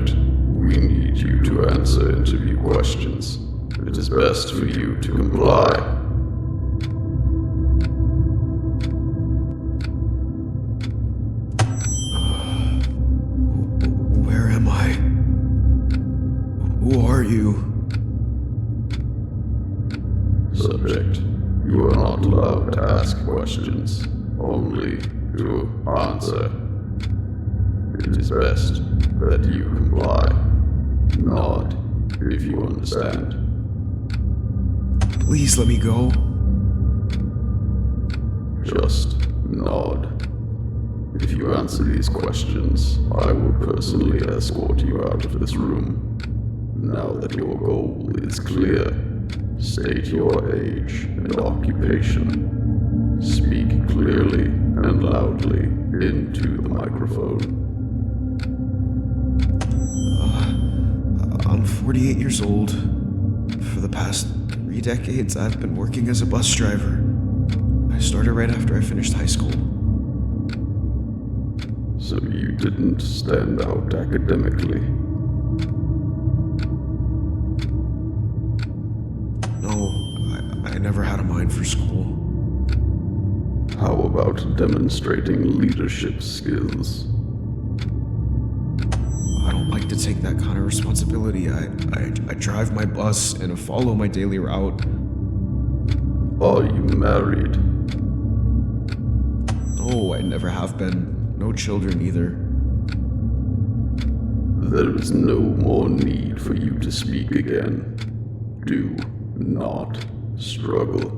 Subject, we need you to answer interview questions. It is best for you to comply. Where am I? Who are you? Subject, you are not allowed to ask questions, only to answer. It is best that you comply. Nod if you understand. Please let me go. Just nod. If you answer these questions, I will personally escort you out of this room. Now that your goal is clear, state your age and occupation. Speak clearly and loudly into the microphone. I'm 48 years old. For the past 3 decades, I've been working as a bus driver. I started right after I finished high school. So you didn't stand out academically? No, I never had a mind for school. How about demonstrating leadership skills? I don't like to take that kind of responsibility. I drive my bus and follow my daily route. Are you married? No, I never have been. No children either. There is no more need for you to speak again. Do not struggle.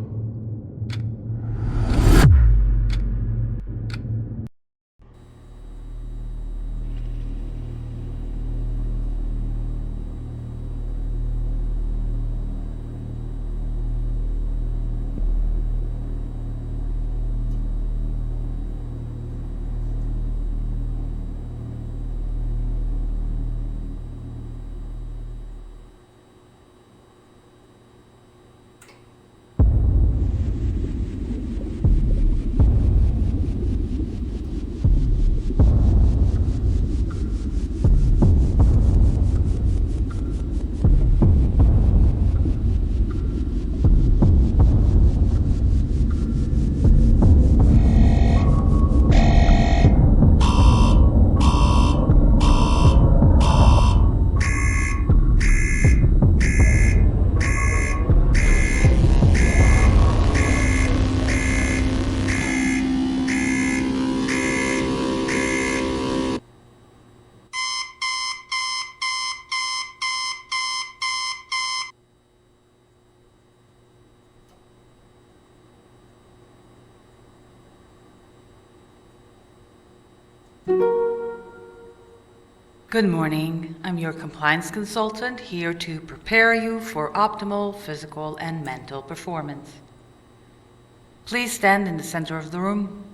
Good morning. I'm your compliance consultant here to prepare you for optimal physical and mental performance. Please stand in the center of the room.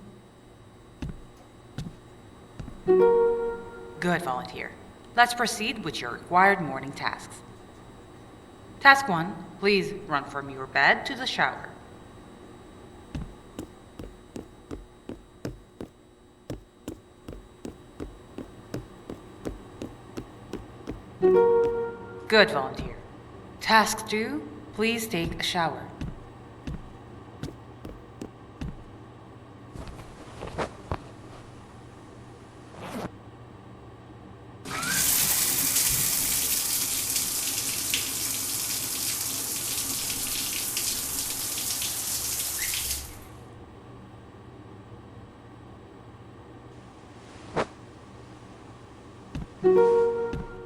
Good, volunteer. Let's proceed with your required morning tasks. Task 1, please run from your bed to the shower. Good, volunteer. Task 2, please take a shower.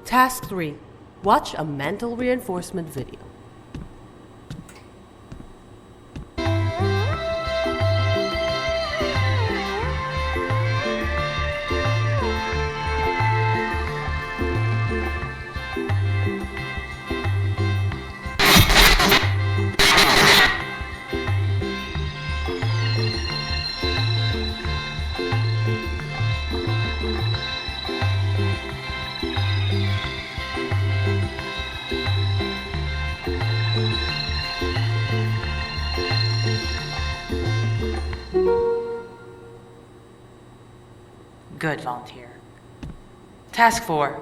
Task 3. Watch a mental reinforcement video. Good, volunteer. Task 4,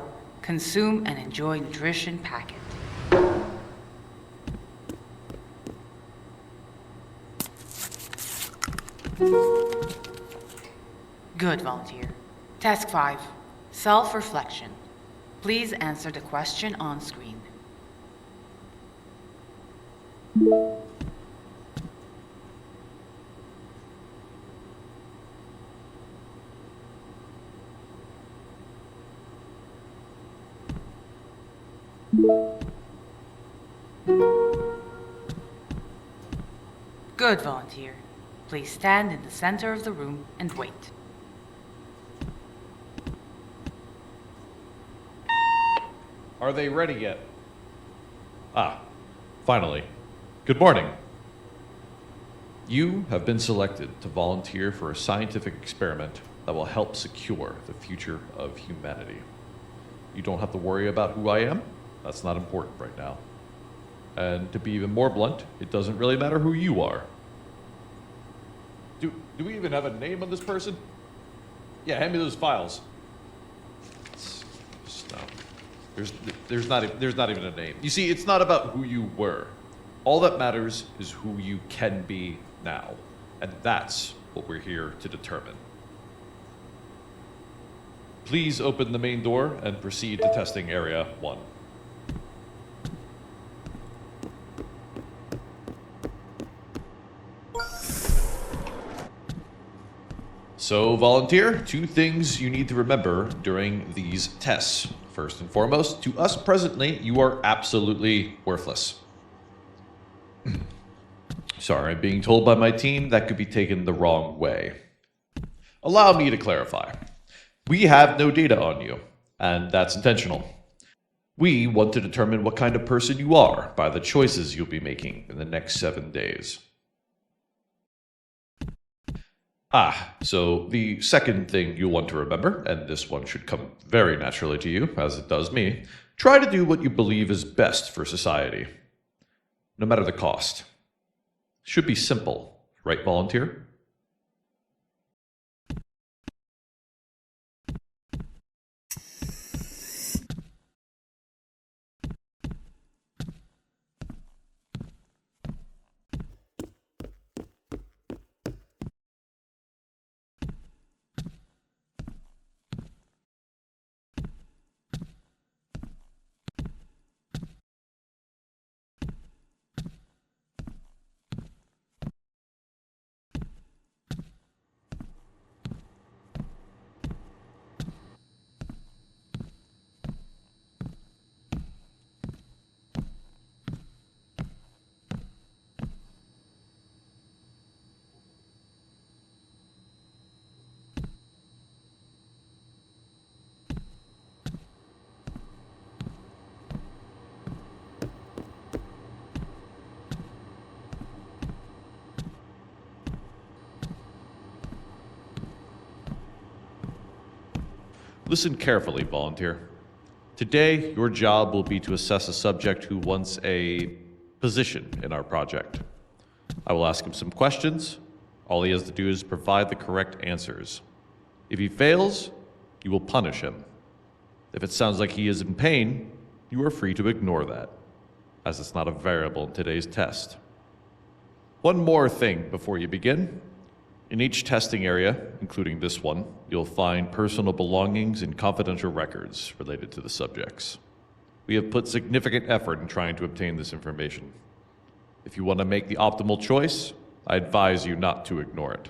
Consume and enjoy nutrition packet. Good, volunteer. Task 5. Self-reflection. Please answer the question on screen. Good, volunteer. Please stand in the center of the room and wait. Are they ready yet? Finally. Good morning. You have been selected to volunteer for a scientific experiment that will help secure the future of humanity. You don't have to worry about who I am. That's not important right now. And to be even more blunt, it doesn't really matter who you are. Do we even have a name on this person? Yeah, hand me those files. No. There's not even a name. You see, it's not about who you were. All that matters is who you can be now. And that's what we're here to determine. Please open the main door and proceed to testing area 1. So, volunteer, 2 things you need to remember during these tests. First and foremost, to us presently, you are absolutely worthless. Sorry, I'm being told by my team that could be taken the wrong way. Allow me to clarify. We have no data on you, and that's intentional. We want to determine what kind of person you are by the choices you'll be making in the next 7 days. So the second thing you'll want to remember, and this one should come very naturally to you, as it does me, try to do what you believe is best for society, no matter the cost. Should be simple, right, volunteer? Listen carefully, volunteer. Today, your job will be to assess a subject who wants a position in our project. I will ask him some questions. All he has to do is provide the correct answers. If he fails, you will punish him. If it sounds like he is in pain, you are free to ignore that, as it's not a variable in today's test. One more thing before you begin. In each testing area, including this one, you'll find personal belongings and confidential records related to the subjects. We have put significant effort in trying to obtain this information. If you want to make the optimal choice, I advise you not to ignore it.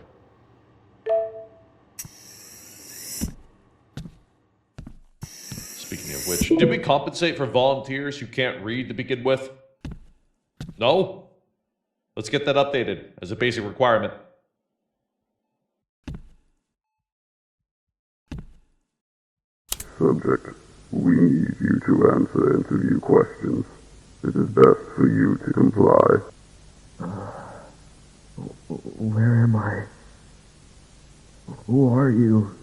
Speaking of which, did we compensate for volunteers who can't read to begin with? No? Let's get that updated as a basic requirement. Subject, we need you to answer interview questions. It is best for you to comply. Where am I? Who are you?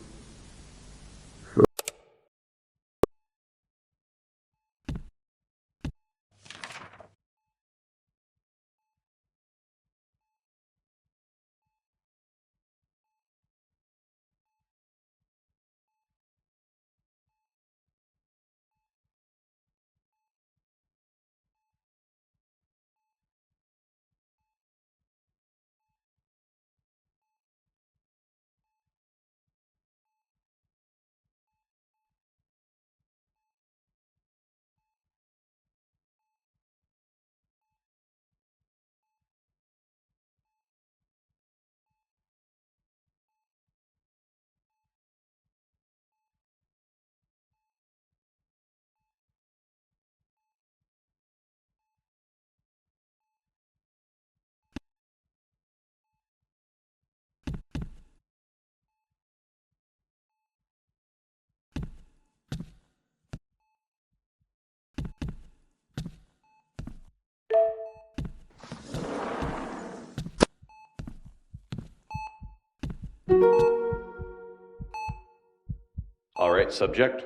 All right, subject.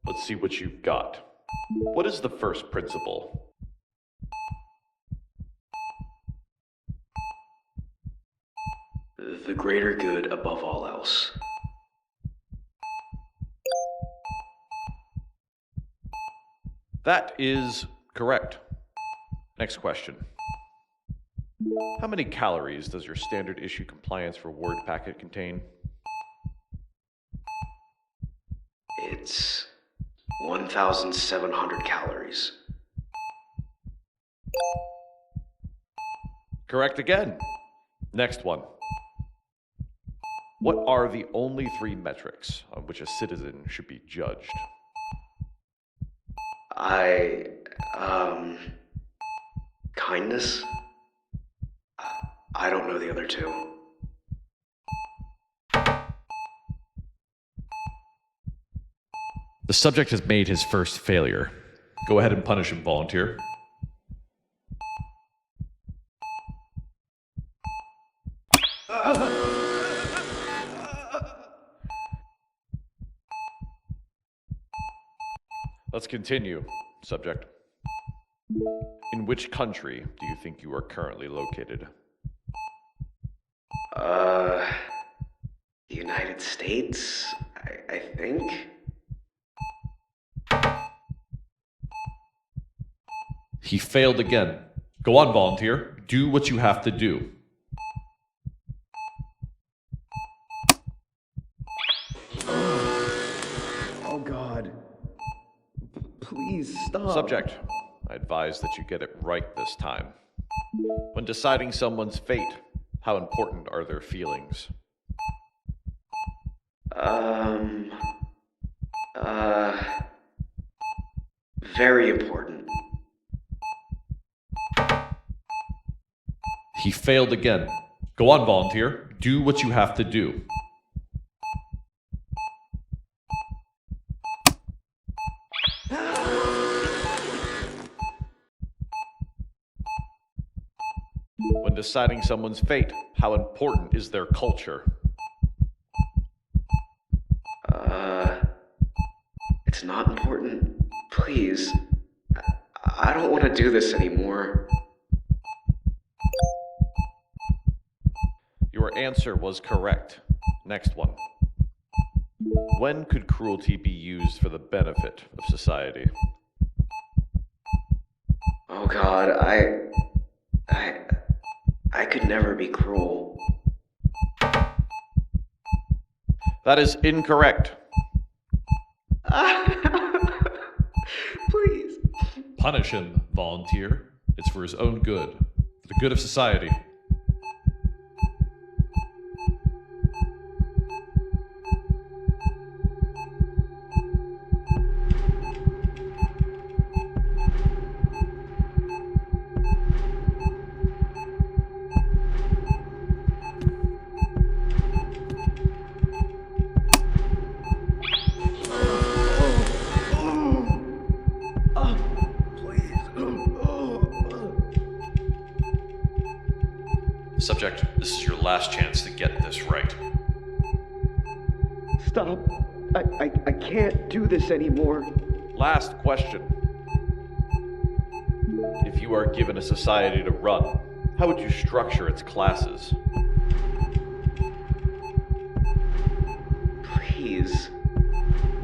Let's see what you've got. What is the first principle? The greater good above all else. That is correct. Next question. How many calories does your standard issue compliance reward packet contain? It's 1,700 calories. Correct again. Next one. What are the only 3 metrics on which a citizen should be judged? Kindness? I don't know the other 2. The subject has made his first failure. Go ahead and punish him, volunteer. Let's continue, subject. In which country do you think you are currently located? The United States, I think? He failed again. Go on, volunteer. Do what you have to do. Oh God. Please stop. Subject, I advise that you get it right this time. When deciding someone's fate, how important are their feelings? Very important. He failed again. Go on, volunteer. Do what you have to do. When deciding someone's fate, how important is their culture? It's not important. Please. I don't want to do this anymore. Your answer was correct. Next one. When could cruelty be used for the benefit of society? Oh God, I could never be cruel. That is incorrect. Please. Punish him, volunteer. It's for his own good, for the good of society. Subject, this is your last chance to get this right. Stop. I can't do this anymore. Last question. If you are given a society to run, how would you structure its classes? Please.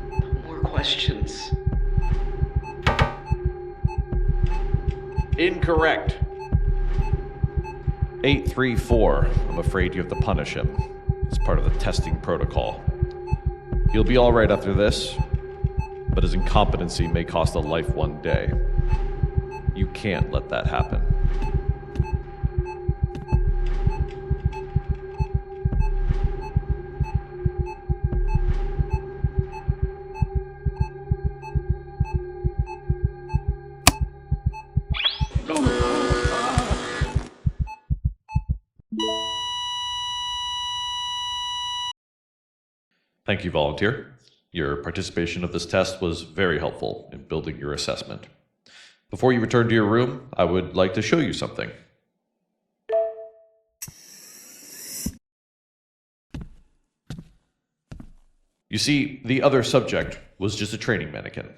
No more questions. Incorrect. 834. I'm afraid you have to punish him. It's part of the testing protocol. He'll be all right after this, but his incompetency may cost a life one day. You can't let that happen. Thank you, volunteer. Your participation of this test was very helpful in building your assessment. Before you return to your room, I would like to show you something. You see, the other subject was just a training mannequin.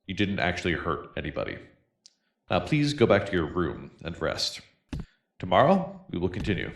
You didn't actually hurt anybody. Now please go back to your room and rest. Tomorrow, we will continue.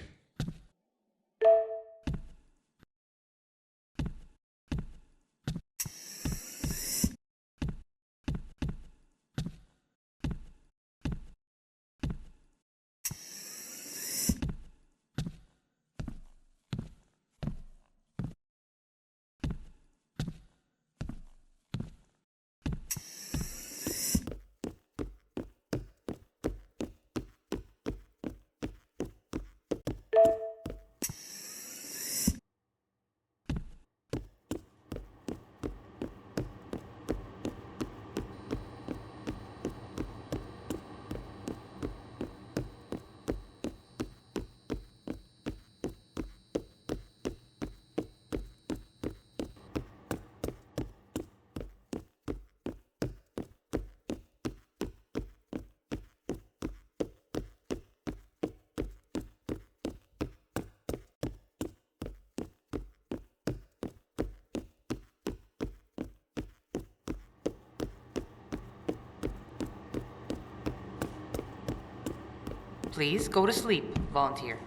Please go to sleep, volunteer.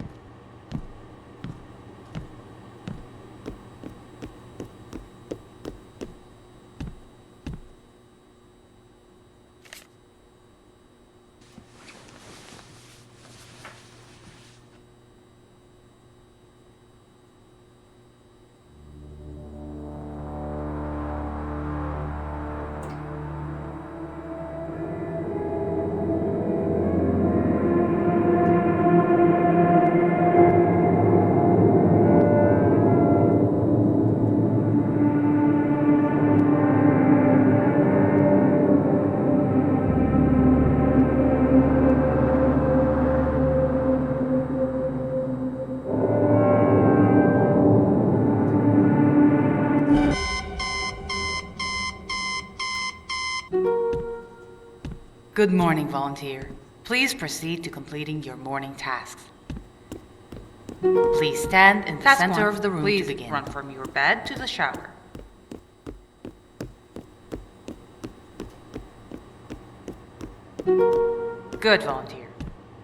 Good morning, volunteer. Please proceed to completing your morning tasks. Please stand in the center of the room to begin. Run from your bed to the shower. Good, volunteer.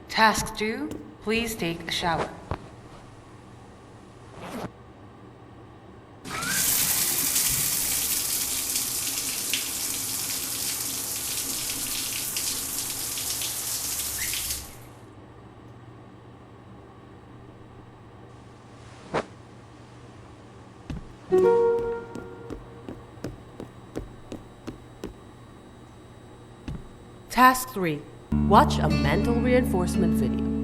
Task 2, please take a shower. Task 3. Watch a mental reinforcement video.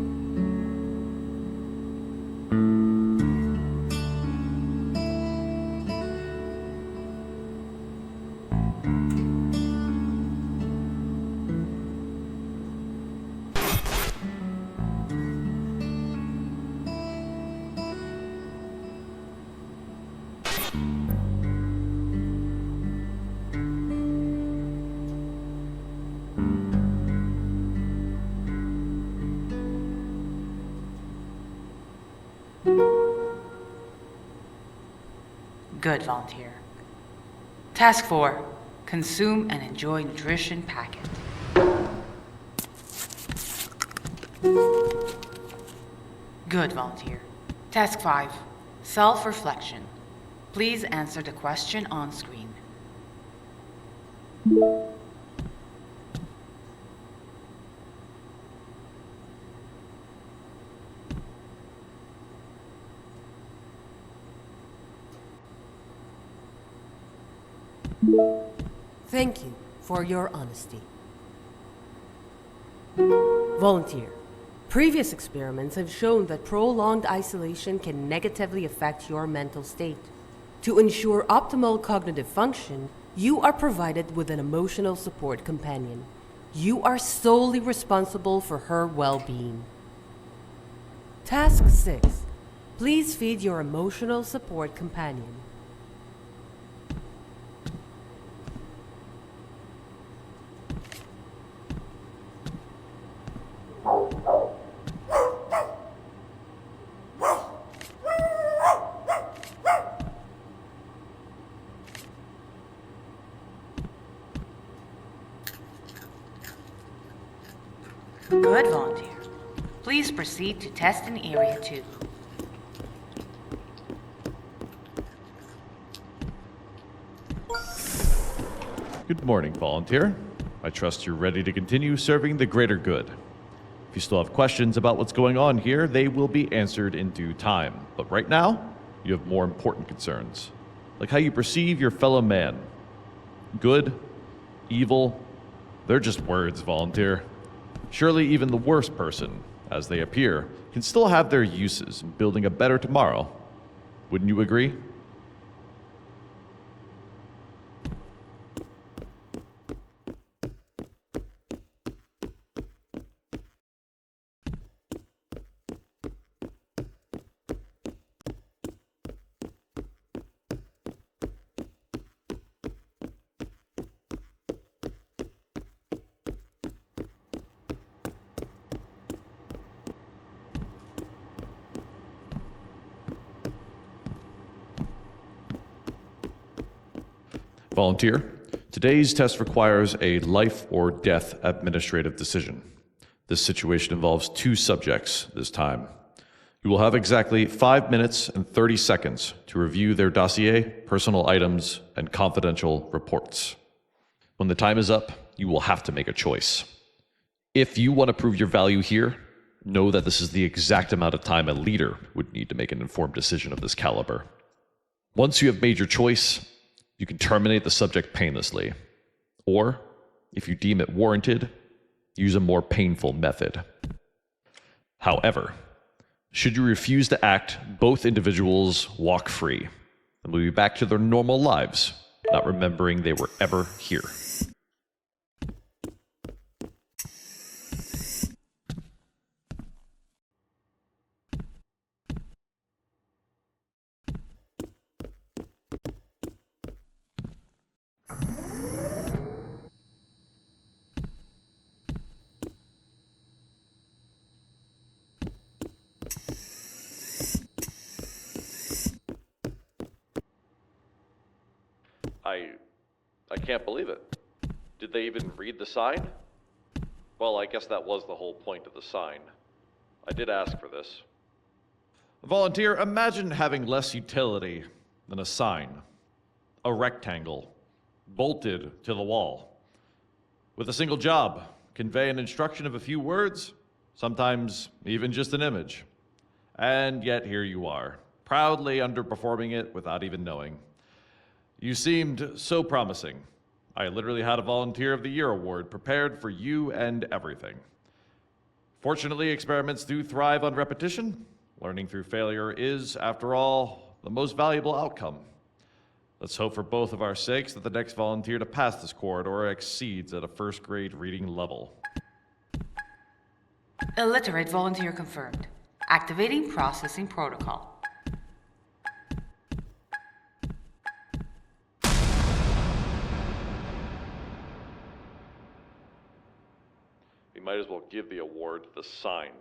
Good, volunteer. Task 4, consume and enjoy nutrition packet. Good, volunteer. Task 5, self-reflection. Please answer the question on screen. Thank you for your honesty. Volunteer. Previous experiments have shown that prolonged isolation can negatively affect your mental state. To ensure optimal cognitive function, you are provided with an emotional support companion. You are solely responsible for her well-being. Task 6. Please feed your emotional support companion. Good, volunteer. Please proceed to test in Area 2. Good morning, volunteer. I trust you're ready to continue serving the greater good. If you still have questions about what's going on here, they will be answered in due time. But right now, you have more important concerns, like how you perceive your fellow man. Good, evil, they're just words, volunteer. Surely even the worst person, as they appear, can still have their uses in building a better tomorrow. Wouldn't you agree? Volunteer, today's test requires a life or death administrative decision. This situation involves 2 subjects this time. You will have exactly 5 minutes and 30 seconds to review their dossier, personal items, and confidential reports. When the time is up, you will have to make a choice. If you want to prove your value here, know that this is the exact amount of time a leader would need to make an informed decision of this caliber. Once you have made your choice, you can terminate the subject painlessly, or, if you deem it warranted, use a more painful method. However, should you refuse to act, both individuals walk free and will be back to their normal lives, not remembering they were ever here. I can't believe it. Did they even read the sign? Well, I guess that was the whole point of the sign. I did ask for this. Volunteer, imagine having less utility than a sign. A rectangle, bolted to the wall. With a single job, convey an instruction of a few words, sometimes even just an image. And yet here you are, proudly underperforming it without even knowing. You seemed so promising. I literally had a Volunteer of the Year award prepared for you and everything. Fortunately, experiments do thrive on repetition. Learning through failure is, after all, the most valuable outcome. Let's hope for both of our sakes that the next volunteer to pass this corridor exceeds at a first grade reading level. Illiterate volunteer confirmed. Activating processing protocol. We might as well give the award to the sign.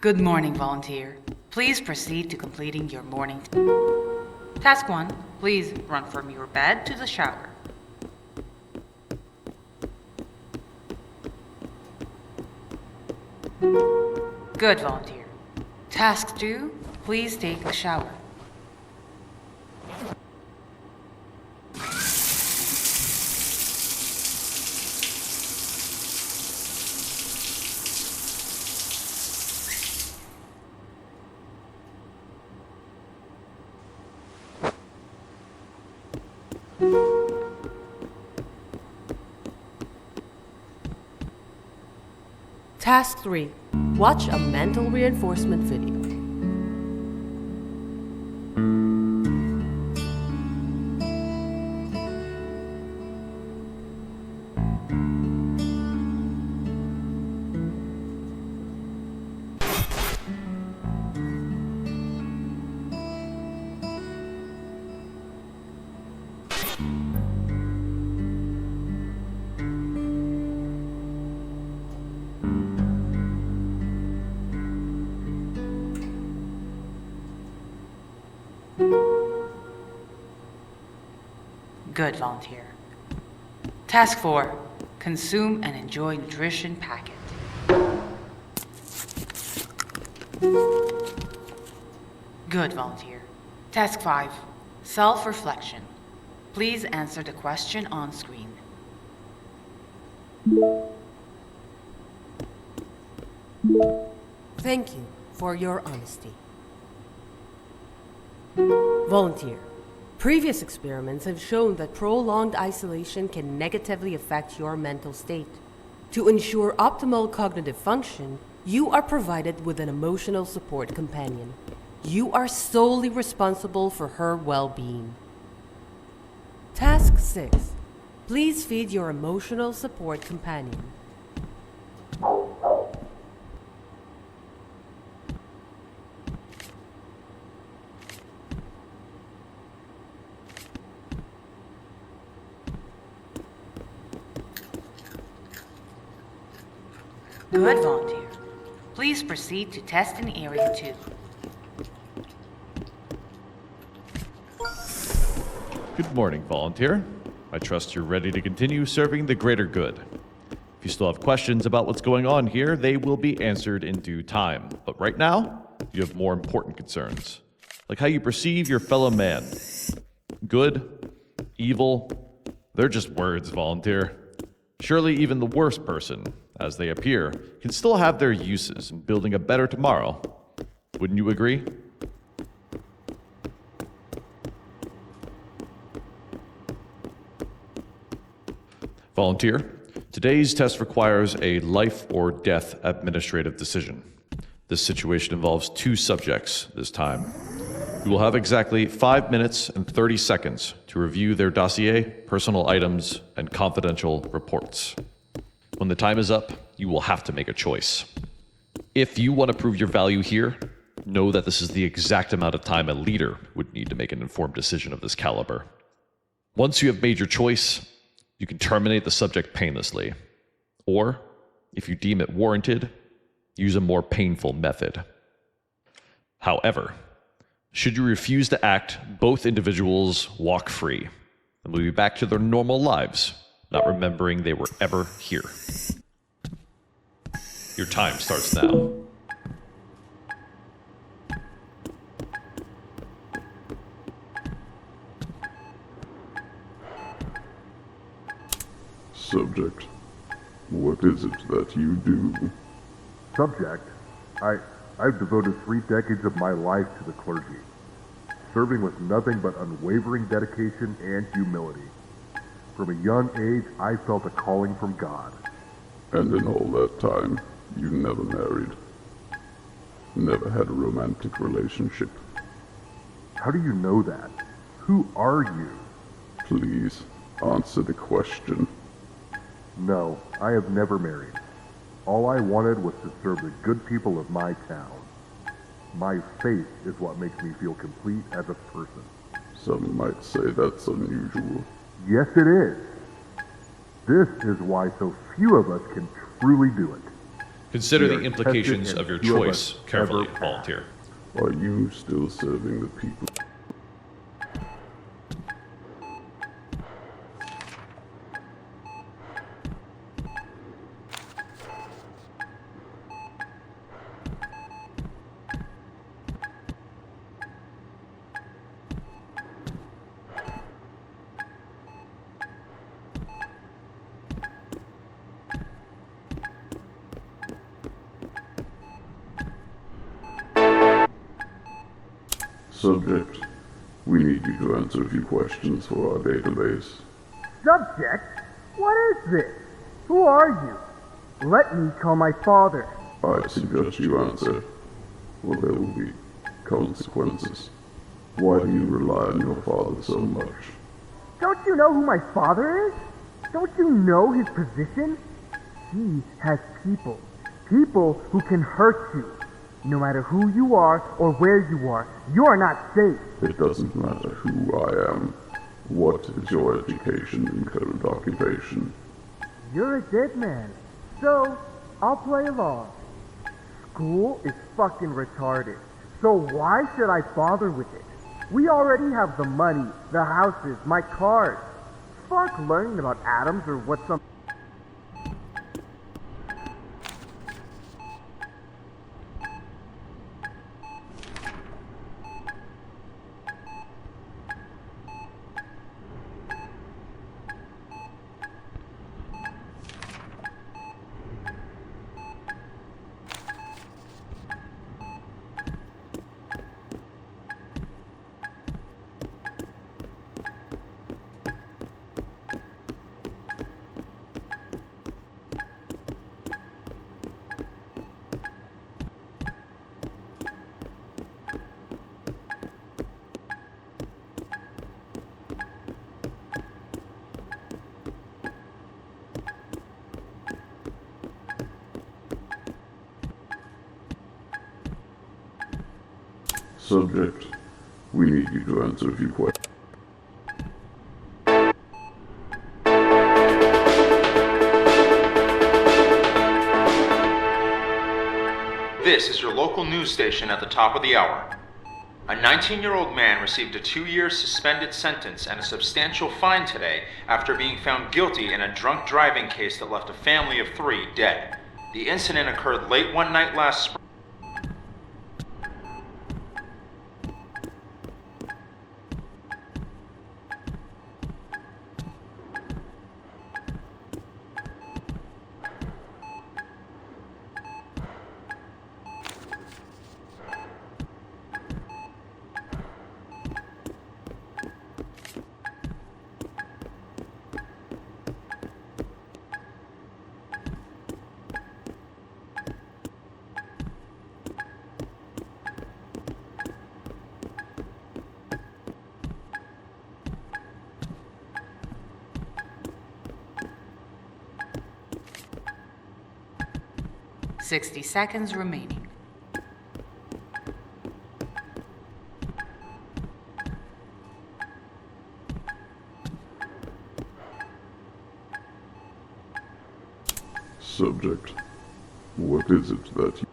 Good morning, volunteer. Please proceed to completing your morning. Task 1, please run from your bed to the shower. Good, volunteer. Task 2, please take a shower. Task 3. Watch a mental reinforcement video. Good, volunteer. Task 4. Consume and enjoy nutrition packet. Good, volunteer. Task 5. Self-reflection. Please answer the question on screen. Thank you for your honesty. Volunteer. Previous experiments have shown that prolonged isolation can negatively affect your mental state. To ensure optimal cognitive function, you are provided with an emotional support companion. You are solely responsible for her well-being. Task 6. Please feed your emotional support companion. Good, volunteer. Please proceed to testing area 2. Good morning, volunteer. I trust you're ready to continue serving the greater good. If you still have questions about what's going on here, they will be answered in due time. But right now, you have more important concerns, like how you perceive your fellow man. Good, evil, they're just words, volunteer. Surely even the worst person, as they appear, can still have their uses in building a better tomorrow. Wouldn't you agree? Volunteer, today's test requires a life or death administrative decision. This situation involves 2 subjects this time. You will have exactly 5 minutes and 30 seconds to review their dossier, personal items, and confidential reports. When the time is up, you will have to make a choice. If you want to prove your value here, know that this is the exact amount of time a leader would need to make an informed decision of this caliber. Once you have made your choice, you can terminate the subject painlessly. Or, if you deem it warranted, use a more painful method. However, should you refuse to act, both individuals walk free and will be back to their normal lives, not remembering they were ever here. Your time starts now. Subject, what is it that you do? Subject, I've devoted 3 decades of my life to the clergy, serving with nothing but unwavering dedication and humility. From a young age, I felt a calling from God. And in all that time, you never married? Never had a romantic relationship? How do you know that? Who are you? Please, answer the question. No, I have never married. All I wanted was to serve the good people of my town. My faith is what makes me feel complete as a person. Some might say that's unusual. Yes, it is. This is why so few of us can truly do it. Consider We the are implications tested of your and few of choice us carefully, ever volunteer. Are you still serving the people? Subject, We need you to answer a few questions for our database. Subject? What is this? Who are you? Let me call my father. I suggest you answer, or there will be consequences. Why do you rely on your father so much? Don't you know who my father is? Don't you know his position? He has people. People who can hurt you. No matter who you are or where you are not safe. It doesn't matter who I am. What is your education and current occupation? You're a dead man, so I'll play along. School is fucking retarded, so why should I bother with it? We already have the money, the houses, my cars. Fuck learning about atoms or what some... Subject, we need you to answer a few questions. This is your local news station at the top of the hour. A 19-year-old man received a 2-year suspended sentence and a substantial fine today after being found guilty in a drunk driving case that left a family of 3 dead. The incident occurred late one night last spring. "60 seconds remaining. Subject, what is it that you...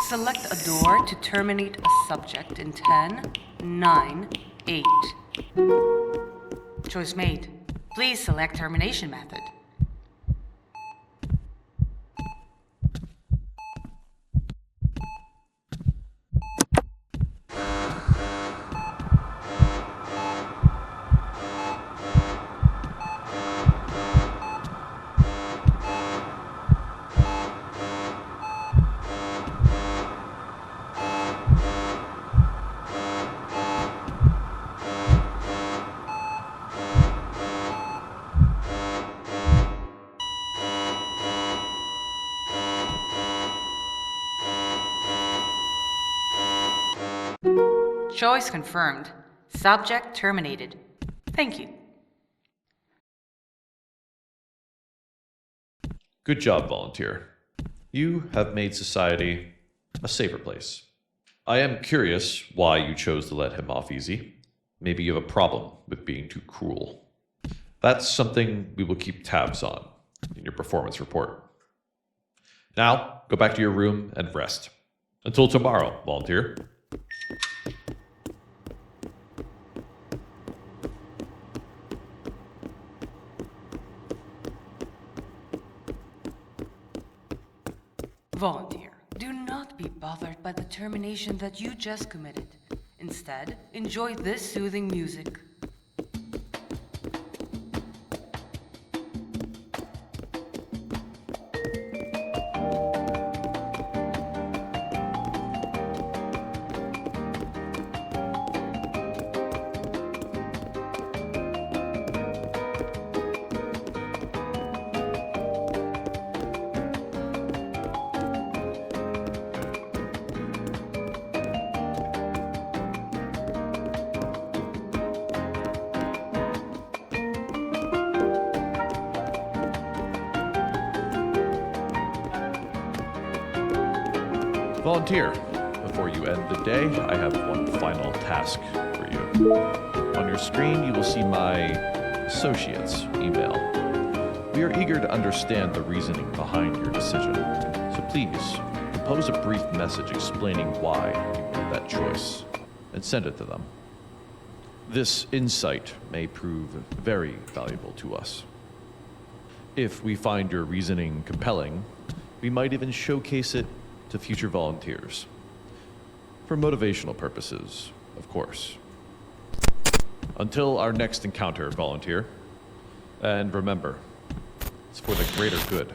Select a door to terminate a subject in 10, 9, 8. Choice made. Please select termination method. Choice confirmed. Subject terminated. Thank you. Good job, volunteer. You have made society a safer place. I am curious why you chose to let him off easy. Maybe you have a problem with being too cruel. That's something we will keep tabs on in your performance report. Now, go back to your room and rest. Until tomorrow, volunteer. Volunteer, do not be bothered by the termination that you just committed. Instead, enjoy this soothing music. Volunteer, before you end the day, I have one final task for you. On your screen, you will see my associate's email. We are eager to understand the reasoning behind your decision, so please compose a brief message explaining why you made that choice, and send it to them. This insight may prove very valuable to us. If we find your reasoning compelling, we might even showcase it to future volunteers. For motivational purposes, of course. Until our next encounter, volunteer. And remember, it's for the greater good.